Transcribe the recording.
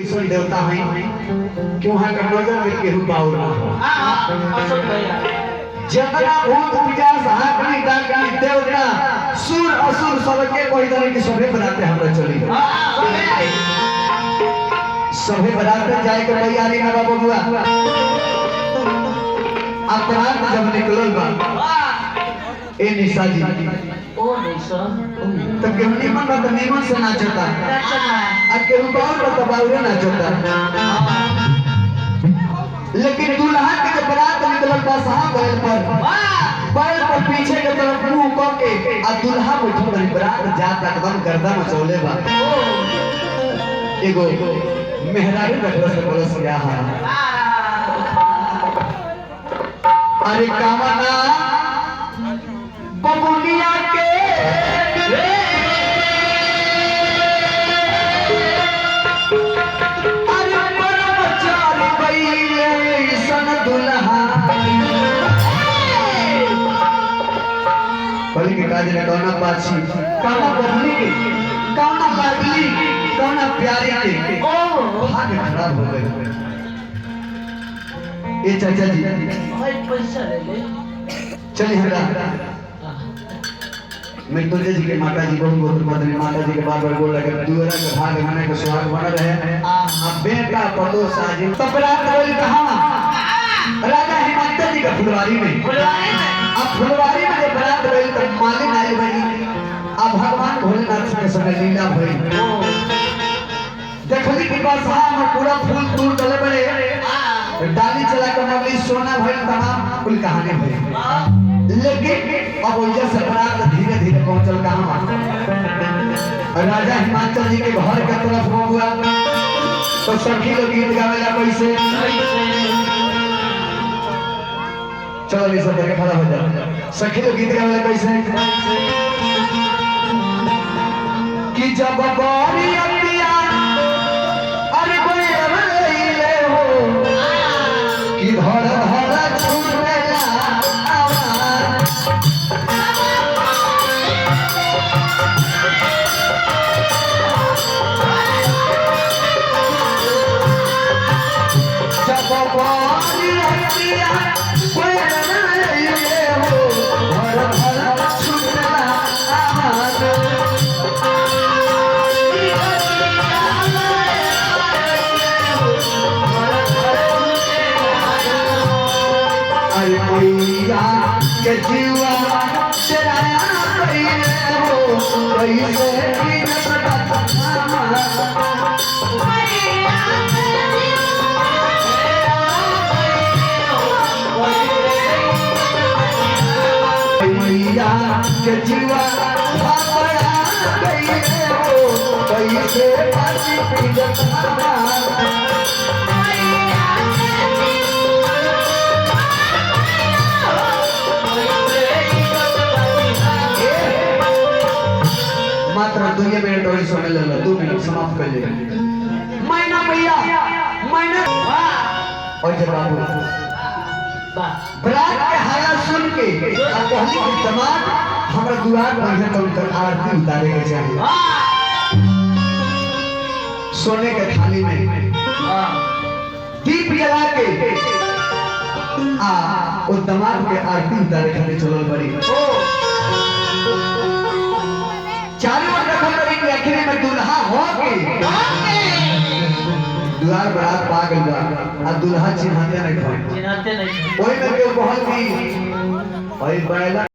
ऐसा देवता है कि वहां का नजर में केहू बाउर ना हो। जतना भूत पिशाच हाकनी डाकनी देवता सुर असुर सबके कोई तरह की सभे बनाते हमरा चली सभे बनाते जाए के तैयारी में बाबू बुआ अपराध जब निकलल बा ए निशा जी ओ निशा तो केहू निमन बा तो निमन से नाचता आ केहू बाउर बा तो बाउरे नाचता लेकिन दूल्हा के जब बारात निकलल बा साहब बैल पर पीछे के तरफ मुंह करके आ दूल्हा बैठल बा बारात जात एकदम गर्दा मचौले बा एगो मेहरारू बैठल से बोलस क्या है अरे कामना बबुनिया के अरे परमचारी बैले सन दुल्हा पहले के काज ने कौना पाछी कौना बबली के कौना लाडली कौना प्यारी के ओ भाग्य खराब हो गए ए चाचा जी भाई पैसा ले ले चलिए हमरा मैं तुझे जी के माता जी बहुत बहुत बदली माता जी के बार बार बोल लगे दुआरा के भाग माने को सुहाग बना रहे अब बेटा पतो साजी तबरात बोल कहां राजा हिमांत जी का फुलवारी में अब फुलवारी में जब बरात रही तो मालिन आई बनी अब भगवान भोलेनाथ के संग लीला भई देखली के पास हम पूरा फूल तूर डले बड़े डाली चला के मगली सोना भइल तमाम कुल कहानी भइल लेकिन अब वजह से बरात धीरे धीरे पहुंचल कहां राजा हिमाचल जी के घर के तरफ हुआ तो सखी लोग गीत गावेला कैसे चलो ये सब करके खड़ा हो जाओ सखी लोग गीत गावेला कैसे कि जब बारी अतिया अरे कोई ले हो कि धर धर छूटेला आवाज जब बारी अतिया कोई ले हो धर धर छूटेला आवाज मैया के जीवा तेरा कैसे हो कैसे की मैया के जीवा कैसे हो कैसे मात्र 2 मिनट और सुने ले 2 मिनट समाप्त कर ले मैना भैया मैना और जब बाबू बरात के हाला सुन के अब कहली कि जमात हमरा दुआर पर है तो उनकर आरती उतारे के चाहिए सोने के थाली में दीप जला के वो दमाद के आरती उतारे खातिर चलल बड़ी चारों ओर रखल बड़ी कि आखिर में दूल्हा हो के दुआर बरात पा गइल बा आ दूल्हा चिन्हते नहीं चिन्हते नहीं ओई में के कहल की ओई बैला